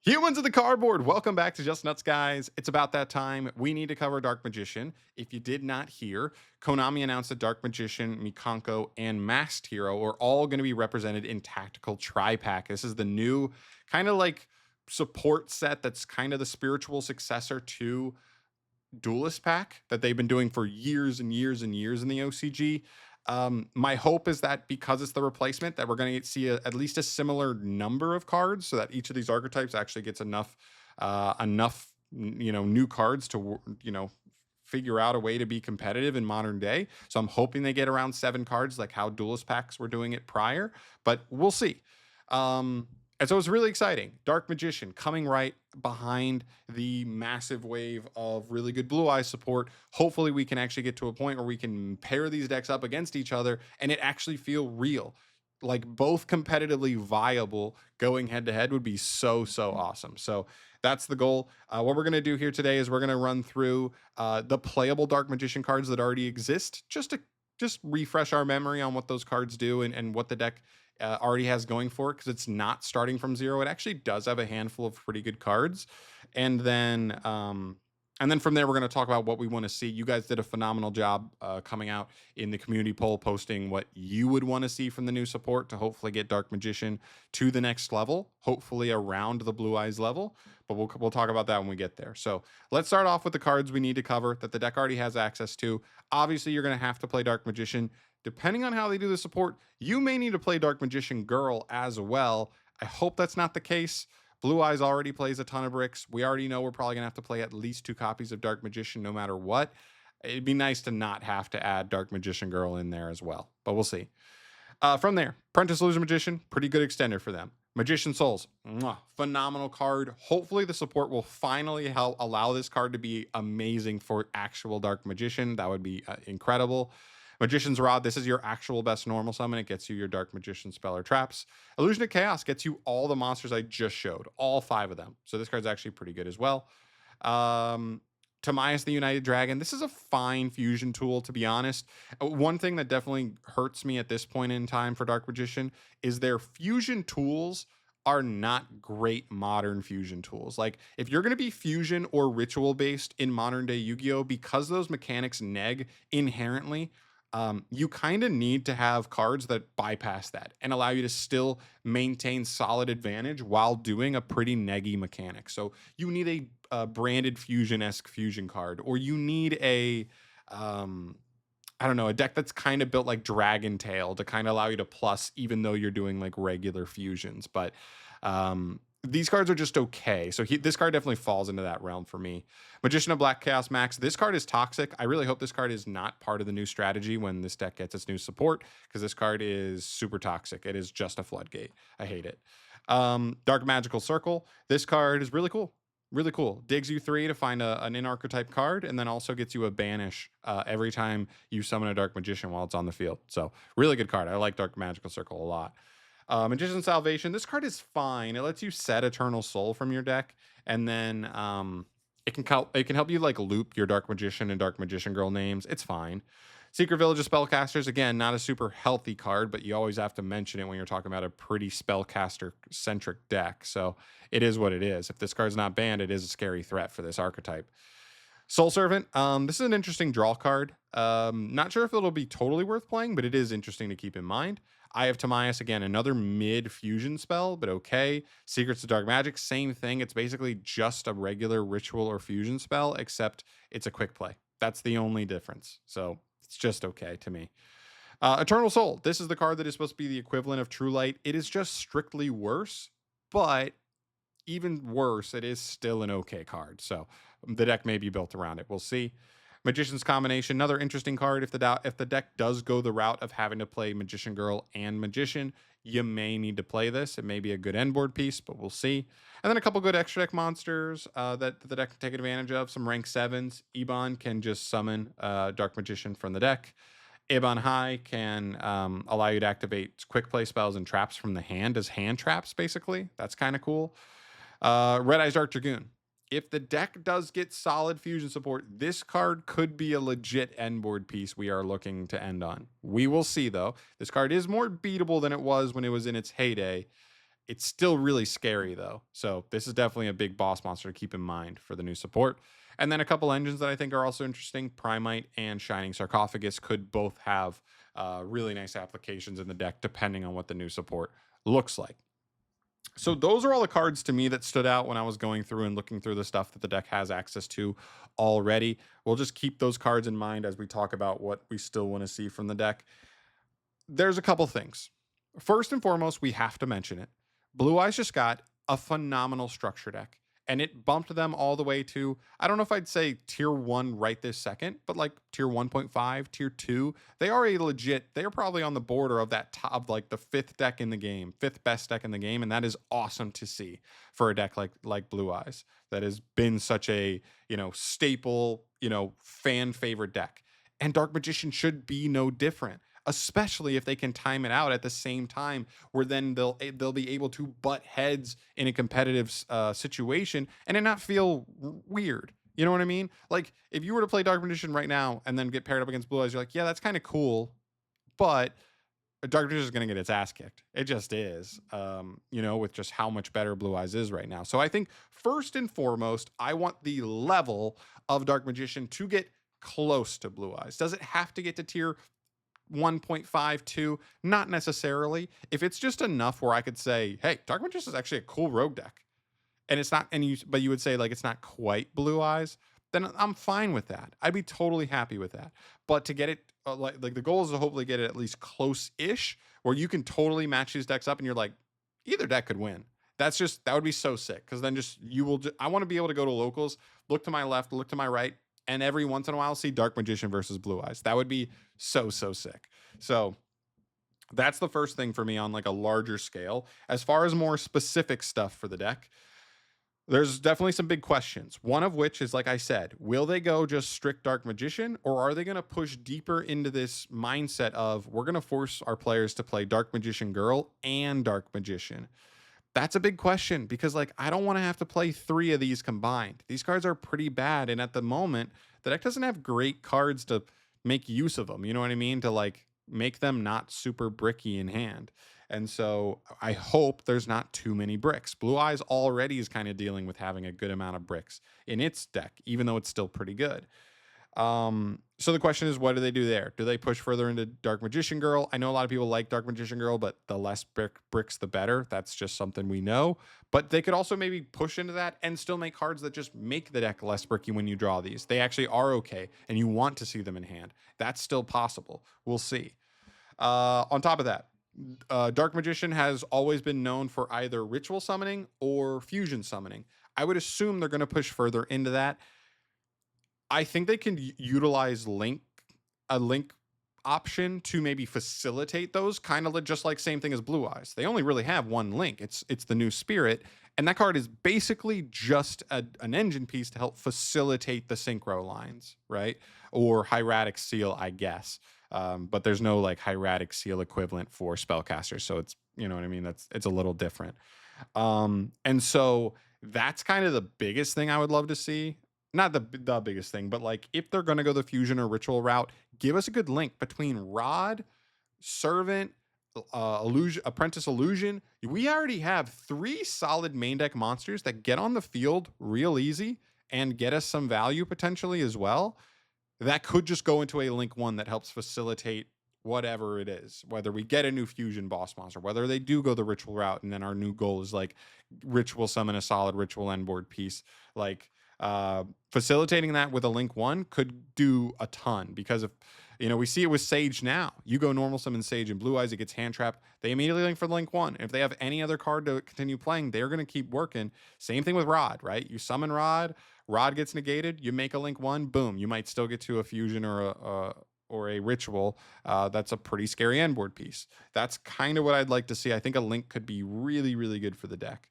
Humans of the cardboard, welcome back to Just Nuts, guys. It's about that time. We need to cover Dark Magician. If you did not hear, Konami announced that Dark Magician, Mikanko, and Masked Hero are all going to be represented in Tactical Tri-Pack. This is the new kind of like support set that's kind of the spiritual successor to Duelist Pack that they've been doing for years and years and years in the OCG. My hope is that because it's the replacement, that we're going to see at least a similar number of cards, so that each of these archetypes actually gets enough new cards to figure out a way to be competitive in modern day. So I'm hoping they get around 7 cards, like how Duelist Packs were doing it prior, but we'll see. And so it's really exciting. Dark Magician coming right behind the massive wave of really good Blue Eyes support. Hopefully, we can actually get to a point where we can pair these decks up against each other and it actually feel real. Like both competitively viable going head to head would be so awesome. So that's the goal. What we're going to do here today is we're going to run through the playable Dark Magician cards that already exist, just refresh our memory on what those cards do and what the deck already has going for it, because it's not starting from zero. It actually does have a handful of pretty good cards, and then from there we're going to talk about what we want to see. You guys did a phenomenal job coming out in the community poll, posting what you would want to see from the new support to hopefully get Dark Magician to the next level, hopefully around the Blue Eyes level. But we'll talk about that when we get there. So let's start off with the cards we need to cover that the deck already has access to. Obviously, you're going to have to play Dark Magician. Depending on how they do the support, you may need to play Dark Magician Girl as well. I hope that's not the case. Blue Eyes already plays a ton of bricks. We already know we're probably going to have to play at least 2 copies of Dark Magician no matter what. It'd be nice to not have to add Dark Magician Girl in there as well, but we'll see. From there, Prentice Illusion Magician, pretty good extender for them. Magician Souls, phenomenal card. Hopefully the support will finally help allow this card to be amazing for actual Dark Magician. That would be incredible. Magician's Rod, this is your actual best normal summon. It gets you your Dark Magician spell or traps. Illusion of Chaos gets you all the monsters I just showed, all 5 of them. So this card's actually pretty good as well. Timaeus the United Dragon, this is a fine fusion tool, to be honest. One thing that definitely hurts me at this point in time for Dark Magician is their fusion tools are not great modern fusion tools. Like, if you're going to be fusion or ritual based in modern day Yu-Gi-Oh, because those mechanics neg inherently, you kind of need to have cards that bypass that and allow you to still maintain solid advantage while doing a pretty neggy mechanic. So you need a branded fusion-esque fusion card, or you need I don't know, a deck that's kind of built like Dragon Tail to kind of allow you to plus, even though you're doing like regular fusions. But these cards are just okay. So this card definitely falls into that realm for me. Magician of Black Chaos Max. This card is toxic. I really hope this card is not part of the new strategy when this deck gets its new support, because this card is super toxic. It is just a floodgate. I hate it. Dark Magical Circle. This card is really cool. Really cool. Digs you 3 to find an in-archetype card, and then also gets you a banish every time you summon a Dark Magician while it's on the field. So really good card. I like Dark Magical Circle a lot. Magician Salvation. This card is fine. It lets you set Eternal Soul from your deck, and then it can help you like loop your Dark Magician and Dark Magician Girl names. It's fine. Secret Village of Spellcasters, again, not a super healthy card, but you always have to mention it when you're talking about a pretty spellcaster-centric deck. So it is what it is. If this card's not banned, it is a scary threat for this archetype. Soul Servant, this is an interesting draw card. Not sure if it'll be totally worth playing, but it is interesting to keep in mind. Eye of Timaeus, again, another mid-fusion spell, but okay. Secrets of Dark Magic, same thing. It's basically just a regular ritual or fusion spell, except it's a quick play. That's the only difference. So it's just okay to me. Eternal Soul. This is the card that is supposed to be the equivalent of True Light. It is just strictly worse, but even worse, it is still an okay card. So the deck may be built around it. We'll see. Magician's Combination, another interesting card. If the deck does go the route of having to play Magician Girl and Magician, you may need to play this. It may be a good end board piece, but we'll see. And then a couple good extra deck monsters that the deck can take advantage of. Some rank 7s. Ebon can just summon Dark Magician from the deck. Ebon High can allow you to activate quick play spells and traps from the hand as hand traps, basically. That's kind of cool. Red Eyes Dark Dragoon. If the deck does get solid fusion support, this card could be a legit end board piece we are looking to end on. We will see, though. This card is more beatable than it was when it was in its heyday. It's still really scary though. So this is definitely a big boss monster to keep in mind for the new support. And then a couple engines that I think are also interesting, Primite and Shining Sarcophagus could both have really nice applications in the deck depending on what the new support looks like. So those are all the cards to me that stood out when I was going through and looking through the stuff that the deck has access to already. We'll just keep those cards in mind as we talk about what we still want to see from the deck. There's a couple things. First and foremost, we have to mention it. Blue Eyes just got a phenomenal structure deck, and it bumped them all the way to, I don't know if I'd say tier 1 right this second, but like tier 1.5, tier 2. They are a legit, they are probably on the border of that top, like the fifth deck in the game, fifth best deck in the game, and that is awesome to see for a deck like Blue Eyes that has been such a, staple, fan favorite deck. And Dark Magician should be no different, especially if they can time it out at the same time where then they'll be able to butt heads in a competitive situation and it not feel weird. You know what I mean? Like if you were to play Dark Magician right now and then get paired up against Blue Eyes, you're like, yeah, that's kind of cool, but Dark Magician is going to get its ass kicked. It just is, with just how much better Blue Eyes is right now. So I think first and foremost, I want the level of Dark Magician to get close to Blue Eyes. Does it have to get to tier 1.52? Not necessarily. If it's just enough where I could say, hey, Dark Magician is actually a cool rogue deck, and it's not, but you would say like it's not quite Blue Eyes, then I'm fine with that. I'd be totally happy with that. But to get it, like the goal is to hopefully get it at least close-ish, where you can totally match these decks up, and you're like, either deck could win. That would be so sick, because then I want to be able to go to locals, look to my left, look to my right, and every once in a while see Dark Magician versus Blue Eyes. That would be so sick. So that's the first thing for me on like a larger scale. As far as more specific stuff for the deck, there's definitely some big questions. One of which is, like I said, will they go just strict Dark Magician, or are they going to push deeper into this mindset of we're going to force our players to play Dark Magician Girl and Dark Magician? That's a big question, because like I don't want to have to play 3 of these combined. These cards are pretty bad, and at the moment the deck doesn't have great cards to make use of them. You know what I mean? To like make them not super bricky in hand. And so I hope there's not too many bricks. Blue Eyes already is kind of dealing with having a good amount of bricks in its deck, even though it's still pretty good. So the question is, what do they do there? Do they push further into Dark Magician Girl? I know a lot of people like Dark Magician Girl, but the less bricks, the better. That's just something we know. But they could also maybe push into that and still make cards that just make the deck less bricky when you draw these. They actually are okay, and you want to see them in hand. That's still possible. We'll see. On top of that, Dark Magician has always been known for either ritual summoning or fusion summoning. I would assume they're going to push further into that. I think they can utilize a link option to maybe facilitate those, kind of just like same thing as Blue Eyes. They only really have one link. It's the new Spirit, and that card is basically just an engine piece to help facilitate the synchro lines, right? Or hieratic seal, I guess. But there's no like hieratic seal equivalent for spellcasters, so it's, you know what I mean? It's a little different. And so that's kind of the biggest thing I would love to see. Not the biggest thing, but like if they're going to go the fusion or ritual route, give us a good link between Rod, Servant, Illusion, Apprentice Illusion. We already have 3 solid main deck monsters that get on the field real easy and get us some value potentially as well. That could just go into a link 1 that helps facilitate whatever it is, whether we get a new fusion boss monster, whether they do go the ritual route, and then our new goal is like ritual summon a solid ritual end board piece. Like facilitating that with a link 1 could do a ton, because if we see it with Sage now. You go normal summon Sage and Blue Eyes, it gets hand trapped. They immediately link for the link 1. If they have any other card to continue playing, they're going to keep working. Same thing with Rod, right? You summon Rod gets negated, you make a link 1, boom, you might still get to a fusion or a ritual. That's a pretty scary end board piece. That's kind of what I'd like to see. I think a link could be really, really good for the deck.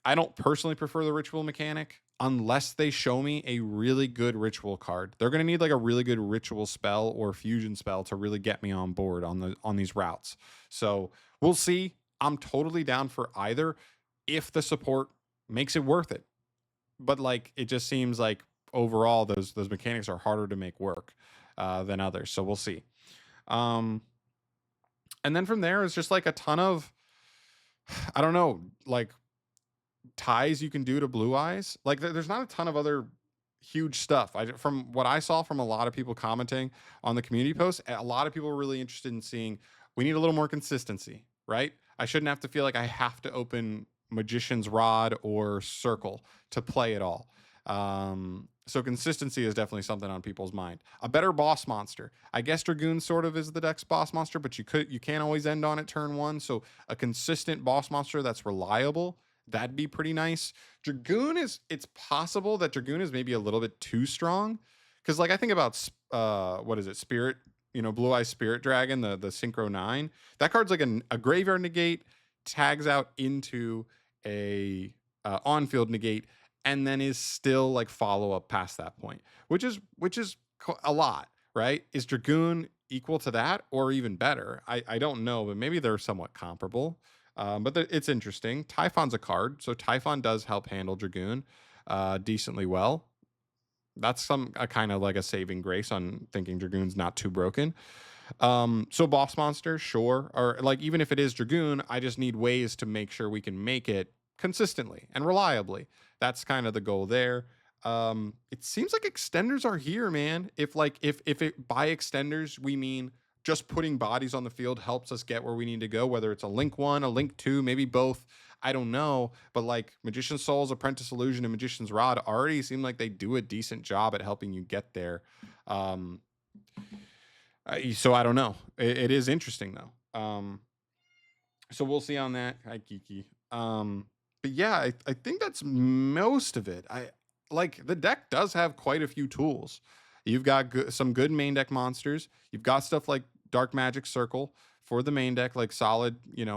I don't personally prefer the ritual mechanic unless they show me a really good ritual card. They're going to need like a really good ritual spell or fusion spell to really get me on board on these routes. So we'll see. I'm totally down for either if the support makes it worth it. But like it just seems like overall those mechanics are harder to make work than others. So we'll see. And then from there is just like a ton of I don't know, like ties you can do to Blue Eyes. Like there's not a ton of other huge stuff. From what I saw from a lot of people commenting on the community posts, a lot of people were really interested in seeing we need a little more consistency, right? I shouldn't have to feel like I have to open Magician's Rod or Circle to play it all. So consistency is definitely something on people's mind. A better boss monster. I guess Dragoon sort of is the deck's boss monster, but you can't always end on it turn one. So a consistent boss monster that's reliable, that'd be pretty nice. Dragoon is, it's possible that Dragoon is maybe a little bit too strong. Cause like I think about what is it, Spirit, Blue Eye Spirit Dragon, the Synchro 9. That card's like a graveyard negate, tags out into a on-field negate, and then is still like follow up past that point, which is a lot, right? Is Dragoon equal to that or even better? I don't know, but maybe they're somewhat comparable. But it's interesting. Typhon's a card, so Typhon does help handle Dragoon decently well. That's some a kind of like a saving grace on thinking Dragoon's not too broken. So boss monster, sure, or like even if it is Dragoon, I just need ways to make sure we can make it consistently and reliably. That's kind of the goal there. It seems like extenders are here, man. If it by extenders we mean just putting bodies on the field helps us get where we need to go, whether it's a link one, a link two, maybe both. I don't know, but like Magician's Souls, Apprentice Illusion, and Magician's Rod already seem like they do a decent job at helping you get there. Um, so I don't know. It is interesting though. So we'll see on that. Hi, Kiki. But yeah, I think that's most of it. I like the deck does have quite a few tools. You've got some good main deck monsters. You've got stuff like Dark Magic Circle for the main deck, like solid,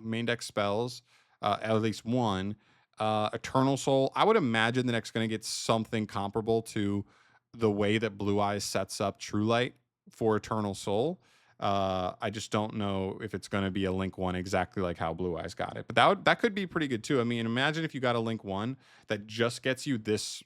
main deck spells, at least one. Eternal Soul. I would imagine the deck's going to get something comparable to the way that Blue Eyes sets up True Light for Eternal Soul. I just don't know if it's going to be a link one exactly like how Blue Eyes got it, but that could be pretty good too. I mean, imagine if you got a link one that just gets you this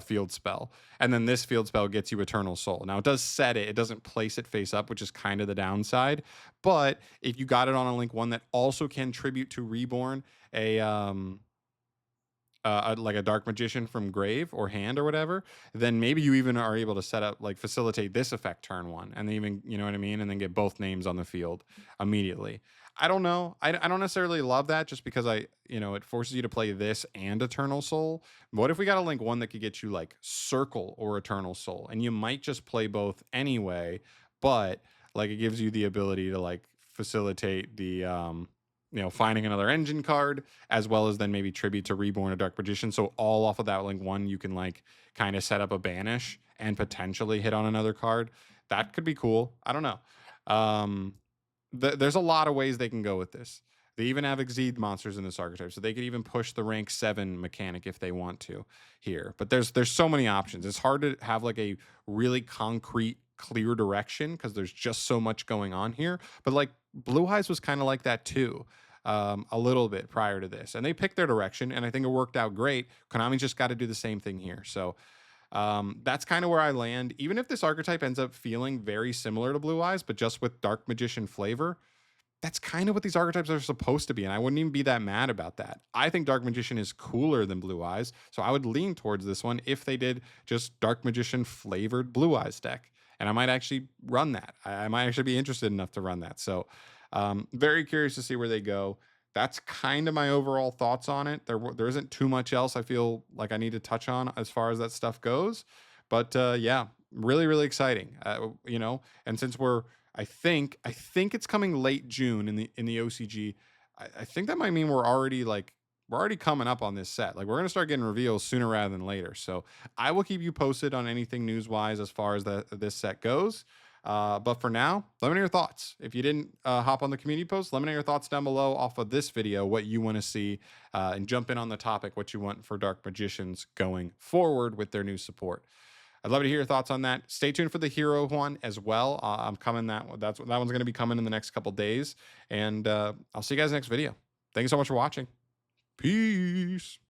field spell, and then this field spell gets you Eternal Soul. Now it does set it; it doesn't place it face up, which is kind of the downside. But if you got it on a link one that also can tribute to Reborn, like a Dark Magician from grave or hand or whatever, then maybe you even are able to set up like facilitate this effect turn one, and then even you know what I mean, and then get both names on the field immediately. I don't know. I don't necessarily love that just because it forces you to play this and Eternal Soul. What if we got a link one that could get you like Circle or Eternal Soul, and you might just play both anyway, but like it gives you the ability to like facilitate the finding another engine card, as well as then maybe tribute to Reborn or Dark Magician. So all off of that link one, you can like kind of set up a banish and potentially hit on another card. That could be cool. I don't know. There's a lot of ways they can go with this. They even have Exceed monsters in this archetype, so they could even push the rank 7 mechanic if they want to here. But there's so many options. It's hard to have like a really concrete, clear direction because there's just so much going on here. But like Blue Eyes was kind of like that too, a little bit prior to this, and they picked their direction, and I think it worked out great. Konami's just got to do the same thing here. So that's kind of where I land. Even if this archetype ends up feeling very similar to Blue Eyes, but just with Dark Magician flavor, that's kind of what these archetypes are supposed to be. And I wouldn't even be that mad about that. I think Dark Magician is cooler than Blue Eyes. So I would lean towards this one if they did just Dark Magician flavored Blue Eyes deck. And I might actually run that. I might actually be interested enough to run that. So very curious to see where they go. That's kind of my overall thoughts on it. There isn't too much else I feel like I need to touch on as far as that stuff goes. But yeah, really, really exciting. And since I think it's coming late June in the OCG. I think that might mean we're already coming up on this set. Like we're gonna start getting reveals sooner rather than later. So I will keep you posted on anything news wise as far as this set goes. But for now, let me know your thoughts. If you didn't hop on the community post, let me know your thoughts down below off of this video, what you want to see, and jump in on the topic, what you want for Dark Magicians going forward with their new support. I'd love to hear your thoughts on that. Stay tuned for the hero one as well. I'm coming that one's going to be coming in the next couple days, and I'll see you guys next video. Thank you so much for watching. Peace.